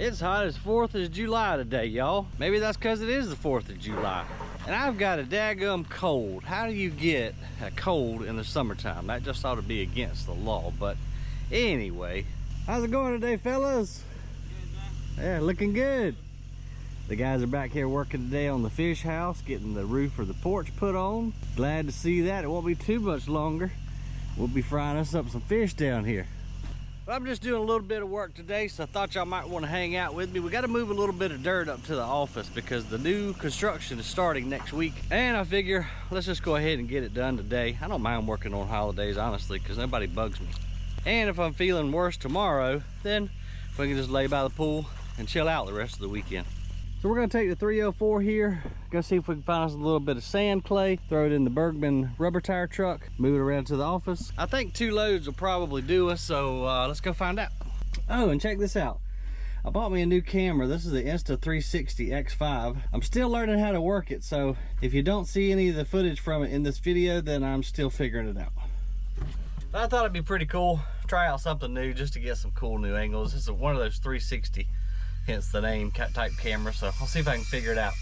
It's hot as 4th of July today, y'all. Maybe that's because it is the 4th of July. And I've got a daggum cold. How do you get a cold in the summertime? That just ought to be against the law. But anyway, how's it going today, fellas? Good, man. Yeah, looking good. The guys are back here working today on the fish house, getting the roof or the porch put on. Glad to see that. It won't be too much longer. We'll be frying us up some fish down here. But I'm just doing a little bit of work today, so I thought y'all might want to hang out with me. We got to move a little bit of dirt up to the office because the new construction is starting next week. And I figure, let's just go ahead and get it done today. I don't mind working on holidays, honestly, because nobody bugs me. And if I'm feeling worse tomorrow, then we can just lay by the pool and chill out the rest of the weekend. So we're gonna take the 304 here, go see if we can find us a little bit of sand clay, throw it in the Bergmann rubber tire truck, move it around to the office. I think 2 loads will probably do us, so let's go find out. Oh, and check this out. I bought me a new camera. This is the Insta360 X5. I'm still learning how to work it, so if you don't see any of the footage from it in this video, then I'm still figuring it out. But I thought it'd be pretty cool, try out something new just to get some cool new angles. This is one of those 360. Hence the name type camera, so I'll see if I can figure it out.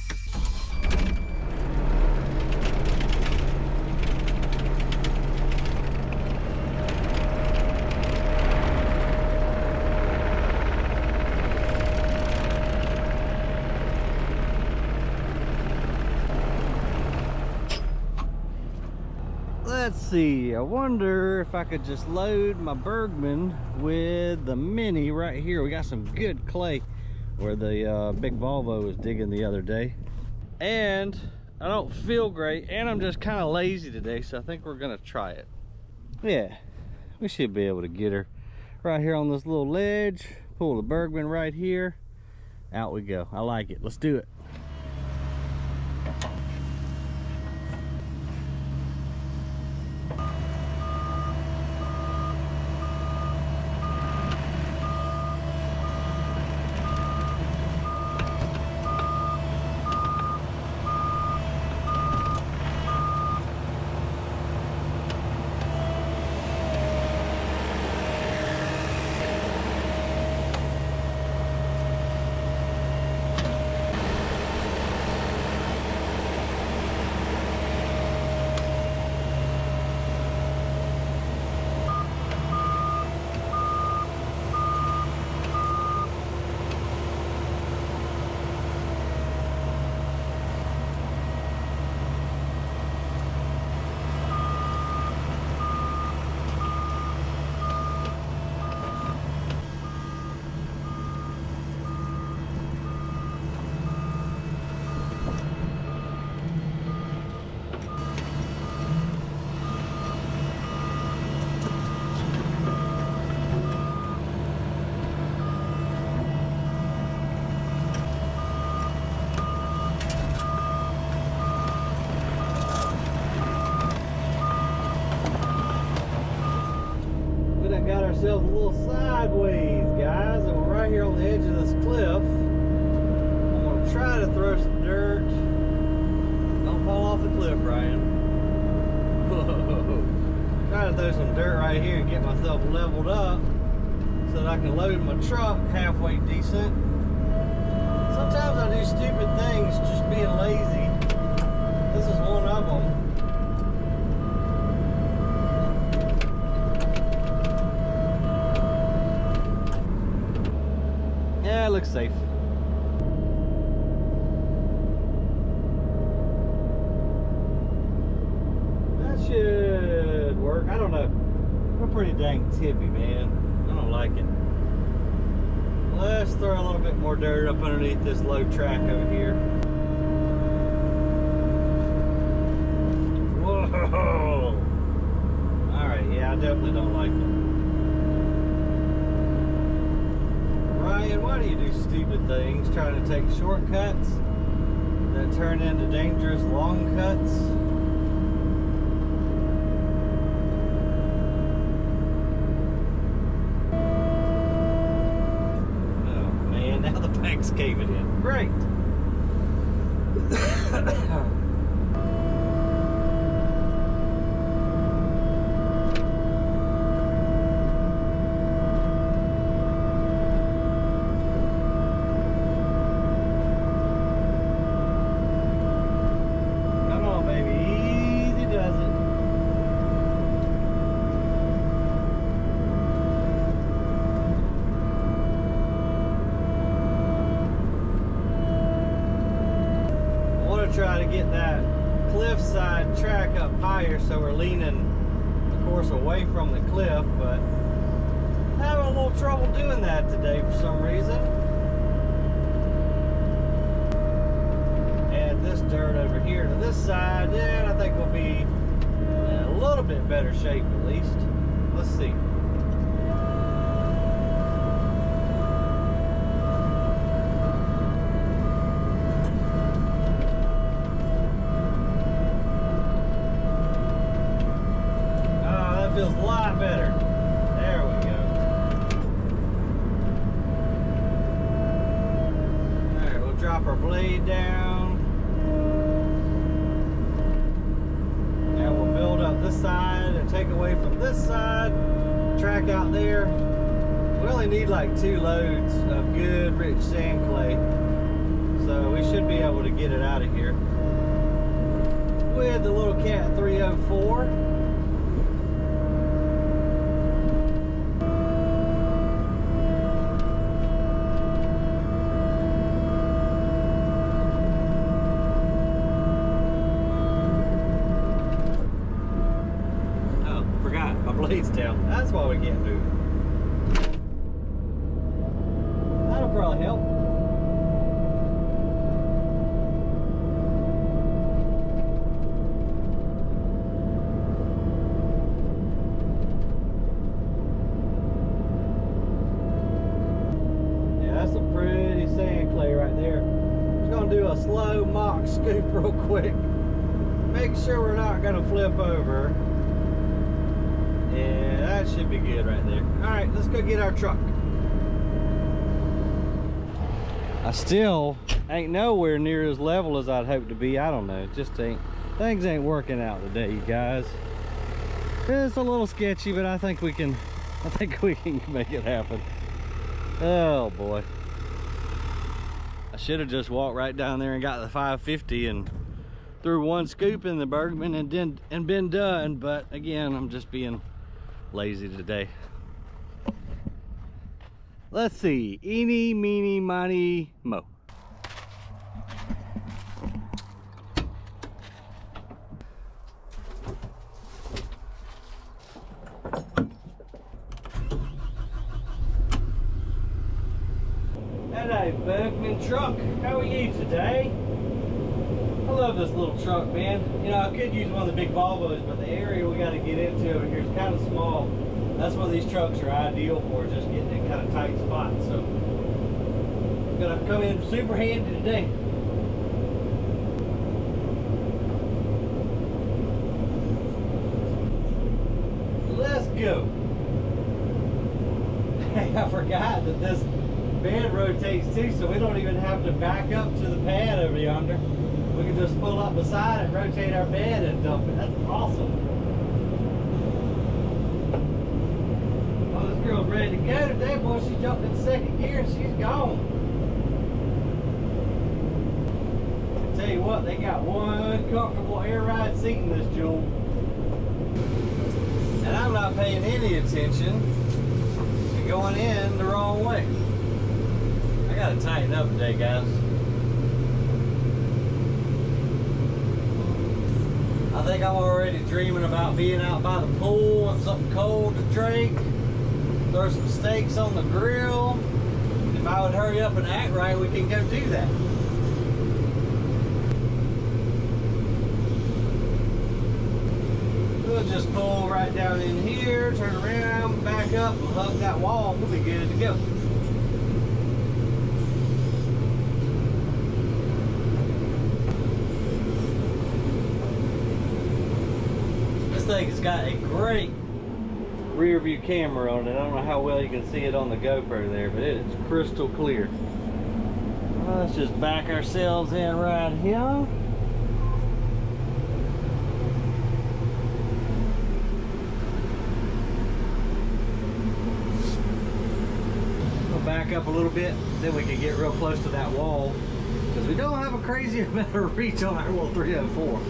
Let's see, I wonder if I could just load my Bergmann with the Mini right here. We got some good clay where the big Volvo was digging the other day. And I don't feel great, and I'm just kind of lazy today, so I think we're gonna try it. Yeah, we should be able to get her right here on this little ledge, pull the Bergmann right here, out we go. I like it, let's do it. Ourselves a little sideways, guys, and we're right here on the edge of this cliff. I'm gonna try to throw some dirt. Don't fall off the cliff, Ryan. Try to throw some dirt right here and get myself leveled up so that I can load my truck halfway decent. Sometimes I do stupid things just being lazy. This is one of them. Yeah, it looks safe. That should work. I don't know. We're pretty dang tippy, man. I don't like it. Let's throw a little bit more dirt up underneath this low track over here. Whoa! Alright, yeah, I definitely don't like it. Ryan, why do you do stupid things, trying to take shortcuts that turn into dangerous long cuts? Oh man, now the bank's caving in. Great. the track up higher, so we're leaning, of course, away from the cliff, but having a little trouble doing that today for some reason. Add this dirt over here to this side, and I think we'll be in a little bit better shape at least. Let's see. Feels a lot better. There we go. Alright, we'll drop our blade down. Now we'll build up this side and take away from this side. Track out there. We only need like 2 loads of good rich sand clay. So we should be able to get it out of here. With the little Cat 304. Blades down. That's why we can't move. That'll probably help. Yeah, that's some pretty sand clay right there. Just gonna do a slow mock scoop real quick. Make sure we're not gonna flip over. Yeah, that should be good right there. Alright, let's go get our truck. I still ain't nowhere near as level as I'd hope to be. I don't know, it just ain't, things ain't working out today, you guys. It's a little sketchy, but I think we can make it happen. Oh boy. I should have just walked right down there and got the 550 and threw one scoop in the Bergmann and been done, but again, I'm just being lazy today. Let's see. Eeny, meeny, miny, mo. Hello, Bergmann truck. How are you today? I love this little truck, man. You know, I could use one of the big Volvos, but the area we got to get into over here is kind of small. That's what these trucks are ideal for, just getting in kind of tight spots. So, I'm gonna come in super handy today. Let's go. Hey, I forgot that this bed rotates too, so we don't even have to back up to the pad over yonder. We can just pull up beside it, rotate our bed and dump it. That's awesome. Oh, this girl's ready to go today, boy. She jumped in second gear and she's gone. I tell you what, they got one comfortable air ride seat in this jewel. And I'm not paying any attention to going in the wrong way. I gotta tighten up today, guys. I think I'm already dreaming about being out by the pool and something cold to drink. Throw some steaks on the grill. If I would hurry up and act right, we can go do that. We'll just pull right down in here, turn around, back up, and hug that wall. We'll be good to go. This thing has got a great rear view camera on it. I don't know how well you can see it on the GoPro there, but it is crystal clear. Well, let's just back ourselves in right here. We'll back up a little bit, then we can get real close to that wall, because we don't have a crazy amount of reach on our little 304.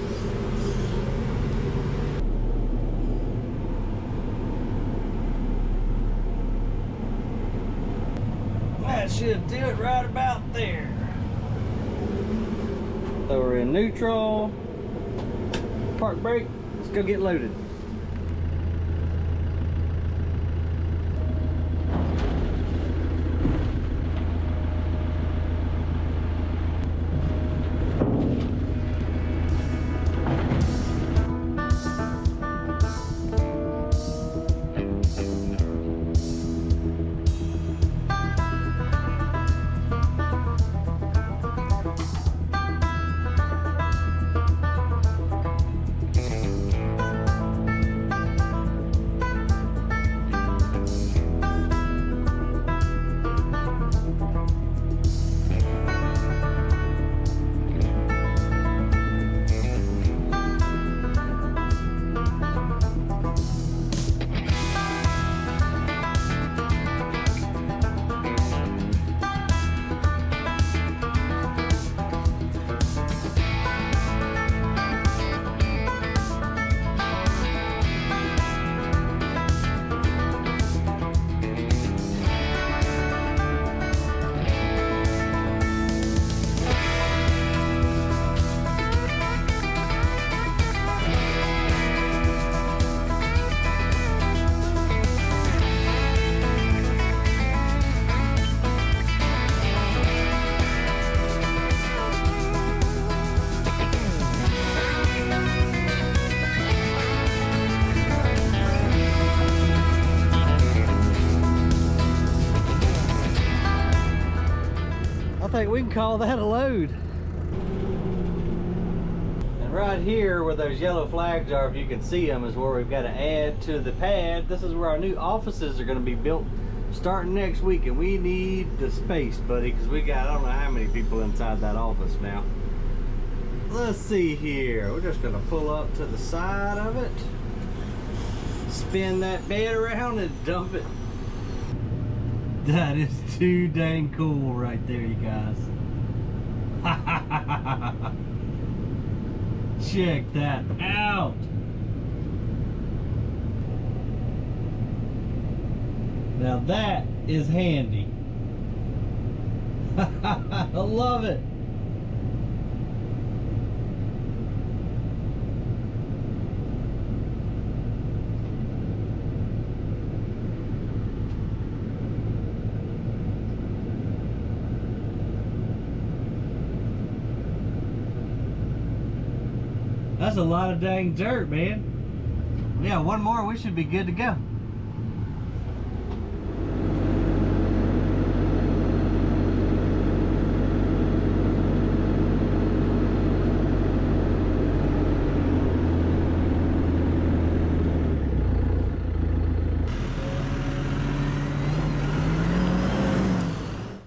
That should do it right about there. So we're in neutral. Park brake. Let's go get loaded. I think we can call that a load. And right here where those yellow flags are, if you can see them, is where we've got to add to the pad. This is where our new offices are going to be built starting next week, and we need the space, buddy, because we got I don't know how many people inside that office now. Let's see here. We're just going to pull up to the side of it, spin that bed around and dump it. That is too dang cool right there, you guys. Check that out. Now that is handy. I love it. That's a lot of dang dirt, man. Yeah, one more, we should be good to go.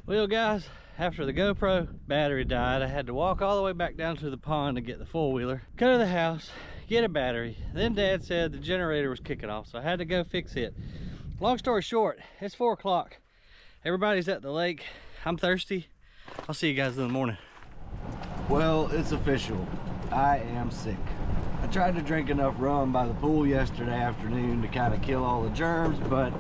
Well, guys, after the GoPro battery died, I had to walk all the way back down to the pond to get the four-wheeler, go to the house, get a battery. Then Dad said the generator was kicking off, so I had to go fix it. Long story short, it's 4 o'clock. Everybody's at the lake. I'm thirsty. I'll see you guys in the morning. Well, it's official. I am sick. I tried to drink enough rum by the pool yesterday afternoon to kind of kill all the germs, but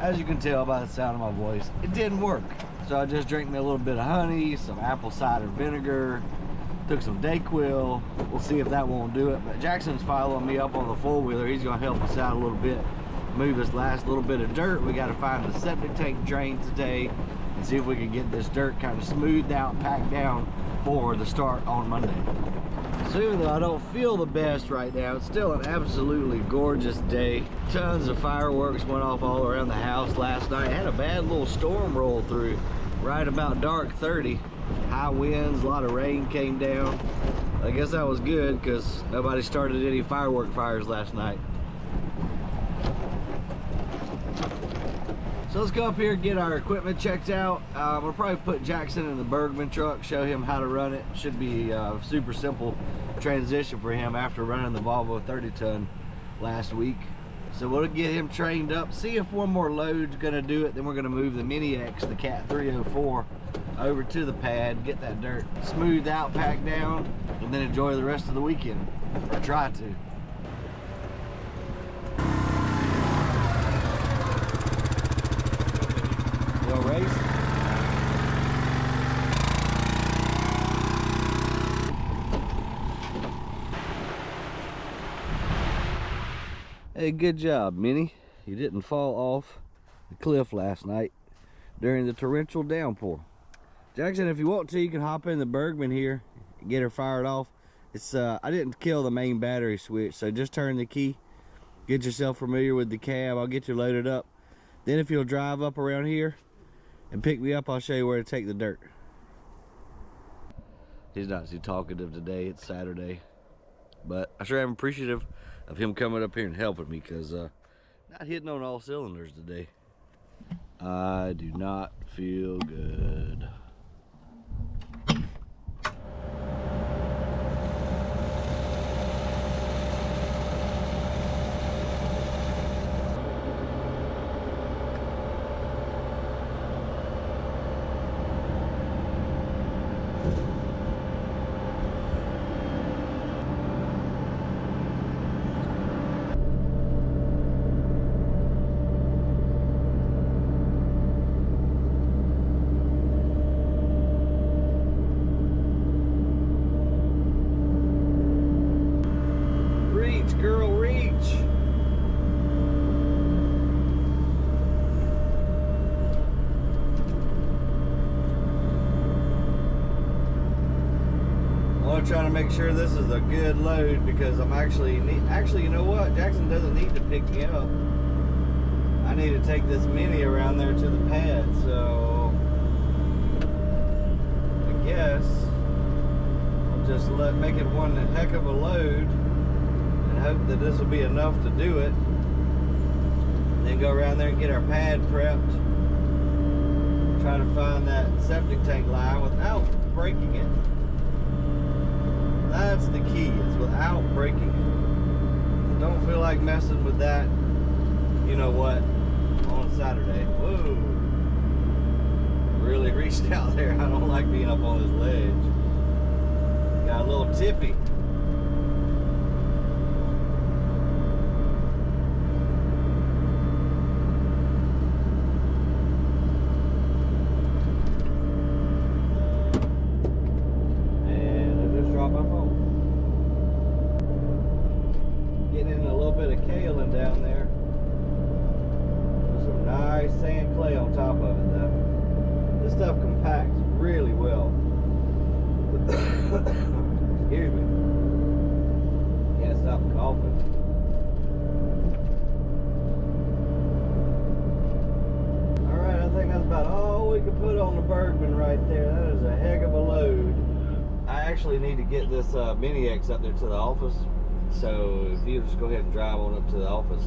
as you can tell by the sound of my voice, it didn't work. So I just drank me a little bit of honey, some apple cider vinegar, took some Dayquil. We'll see if that won't do it. But Jackson's following me up on the four-wheeler. He's gonna help us out a little bit, move this last little bit of dirt. We gotta find the septic tank drain today and see if we can get this dirt kind of smoothed out, packed down for the start on Monday. So even though I don't feel the best right now, it's still an absolutely gorgeous day. Tons of fireworks went off all around the house last night. Had a bad little storm roll through right about dark 30. High winds, a lot of rain came down. I guess that was good because nobody started any firework fires last night. So let's go up here and get our equipment checked out. We'll probably put Jackson in the Bergmann truck, show him how to run it. Should be a super simple transition for him after running the Volvo 30-ton last week. So we'll get him trained up, see if one more load's gonna do it. Then we're gonna move the Mini X, the Cat 304, over to the pad, get that dirt smoothed out, packed down, and then enjoy the rest of the weekend, or try to. We'll race. Hey, good job, Minnie. You didn't fall off the cliff last night during the torrential downpour. Jackson, if you want to, you can hop in the Bergmann here and get her fired off. It's I didn't kill the main battery switch, so just turn the key. Get yourself familiar with the cab. I'll get you loaded up. Then if you'll drive up around here and pick me up, I'll show you where to take the dirt. He's not too talkative today. It's Saturday. But I sure am appreciative of him coming up here and helping me, because not hitting on all cylinders today. I do not feel good. Girl, reach. I want to try to make sure this is a good load, because I'm actually, you know what? Jackson doesn't need to pick me up. I need to take this Mini around there to the pad, so I guess I'll just make it one heck of a load. Hope that this will be enough to do it. Then go around there and get our pad prepped. Try to find that septic tank line without breaking it. That's the key, is without breaking it. Don't feel like messing with that, you know what, on Saturday. Whoa. Really reached out there. I don't like being up on this ledge. Got a little tippy. Down there. There's some nice sand clay on top of it though. This stuff compacts really well. Excuse me. Can't stop coughing. Alright, I think that's about all we can put on the Bergmann right there. That is a heck of a load. I actually need to get this Mini X up there to the office. So if you just go ahead and drive on up to the office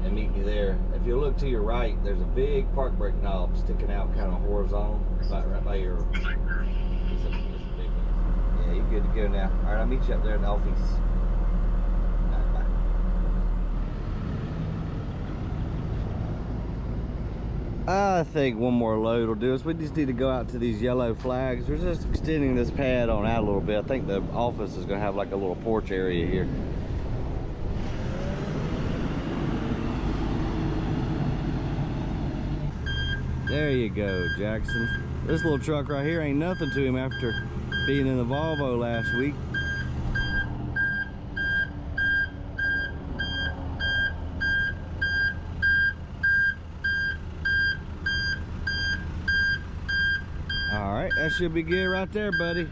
and meet me there. If you look to your right, there's a big park brake knob sticking out kind of horizontal, right by your. It's a big one. Yeah, you're good to go now. All right, I'll meet you up there in the office. All right, bye. I think one more load will do us. We just need to go out to these yellow flags. We're just extending this pad on out a little bit. I think the office is going to have like a little porch area here. There you go, Jackson. This little truck right here ain't nothing to him after being in the Volvo last week. All right, that should be good right there, buddy.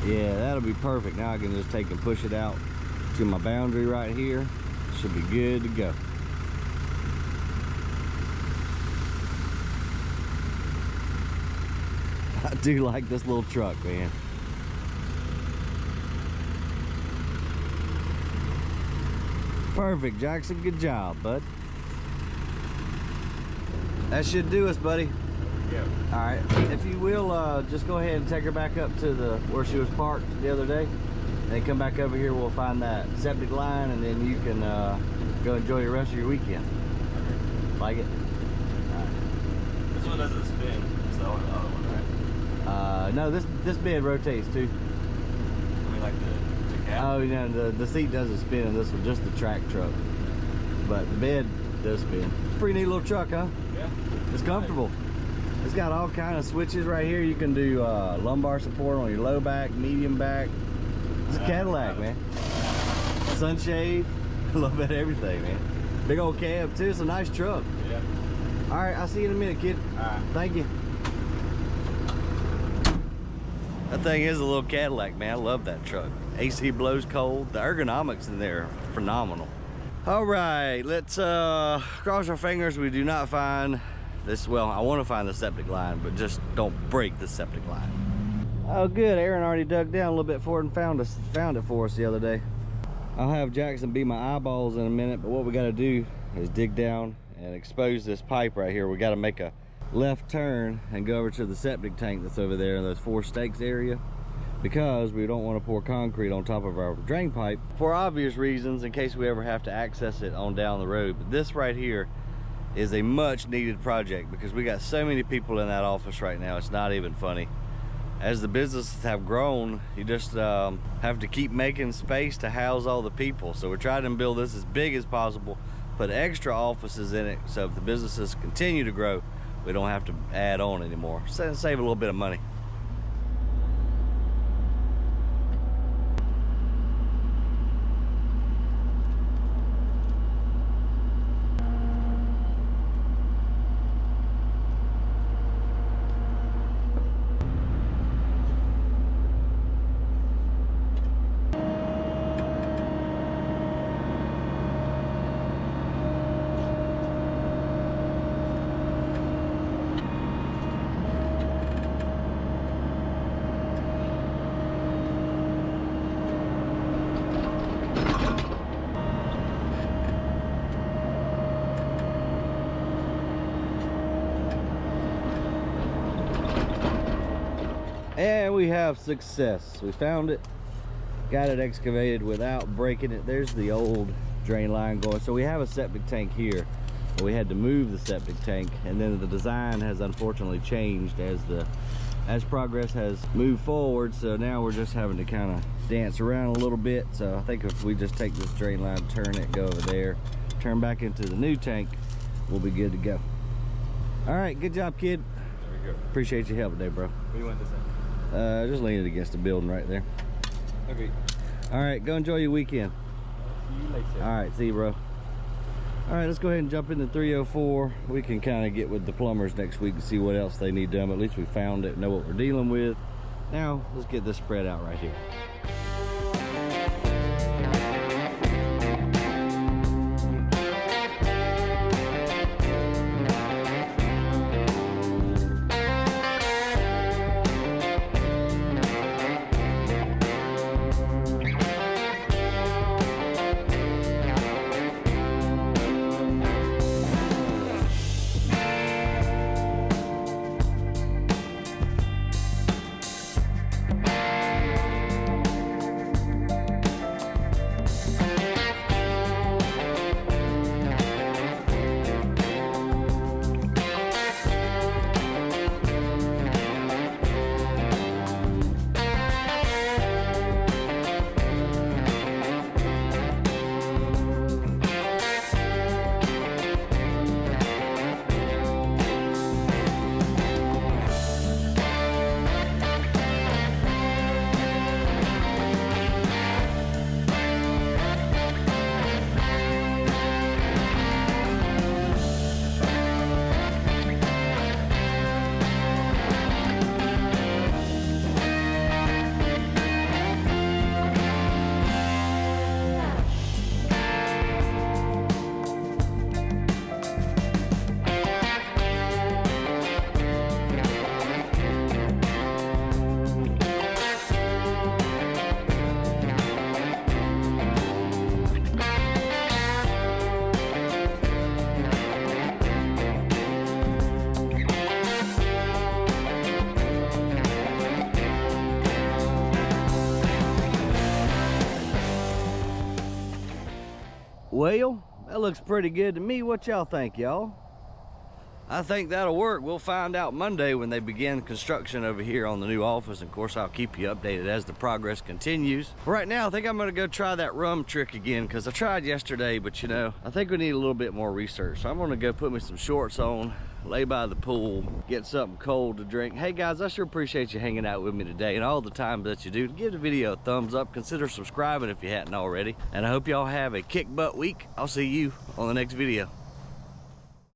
Yeah, that'll be perfect. Now I can just take and push it out to my boundary right here. Should be good to go. I do like this little truck, man. Perfect, Jackson. Good job, bud. That should do us, buddy. Yeah. All right. If you will, just go ahead and take her back up to the where she was parked the other day. Then come back over here. We'll find that septic line, and then you can go enjoy the rest of your weekend. Okay. Like it? All right. This one doesn't spin. It's the other one, right? No, this bed rotates too. I mean, like the Yeah. Oh, you know, the seat doesn't spin in this one, just the track truck. But the bed does spin. Pretty neat little truck, huh? Yeah. It's comfortable. It's got all kind of switches right here. You can do lumbar support on your low back, medium back. It's a Cadillac, man. Sunshade, a little bit of everything, man. Big old cab too. It's a nice truck. Yeah. All right, I'll see you in a minute, kid. All right. Thank you. That thing is a little Cadillac, man. I love that truck. AC blows cold. The ergonomics in there are phenomenal. All right, let's cross our fingers we do not find this. Well, I want to find the septic line, but just don't break the septic line. Oh, good. Aaron already dug down a little bit for it and found it for us the other day. I'll have Jackson be my eyeballs in a minute, but what we got to do is dig down and expose this pipe right here. We got to make a left turn and go over to the septic tank that's over there in those 4 stakes area, because we don't want to pour concrete on top of our drain pipe for obvious reasons, in case we ever have to access it on down the road. But this right here is a much needed project because we got so many people in that office right now, it's not even funny. As the businesses have grown, you just have to keep making space to house all the people. So we're trying to build this as big as possible, put extra offices in it, so if the businesses continue to grow, we don't have to add on anymore. Save a little bit of money. And we have success. We found it, got it excavated without breaking it. There's the old drain line going. So we have a septic tank here, but we had to move the septic tank, and then the design has unfortunately changed as progress has moved forward. So now we're just having to kind of dance around a little bit. So I think if we just take this drain line, turn it, go over there, turn back into the new tank, we'll be good to go. All right, good job, kid. There we go. Appreciate your help today, bro. What do you want this at? Just lean it against the building right there. Okay. All right, go enjoy your weekend. See you later. All right, see you, bro. All right, let's go ahead and jump into 304. We can kind of get with the plumbers next week and see what else they need done. But at least we found it, know what we're dealing with. Now, let's get this spread out right here. Well, that looks pretty good to me. What y'all think, y'all? I think that'll work. We'll find out Monday when they begin construction over here on the new office. Of course, I'll keep you updated as the progress continues. Right now, I think I'm gonna go try that rum trick again, because I tried yesterday, but you know, I think we need a little bit more research. So I'm gonna go put me some shorts on, lay by the pool, get something cold to drink. Hey guys, I sure appreciate you hanging out with me today and all the time that you do. Give the video a thumbs up, consider subscribing if you hadn't already. And I hope y'all have a kick butt week. I'll see you on the next video.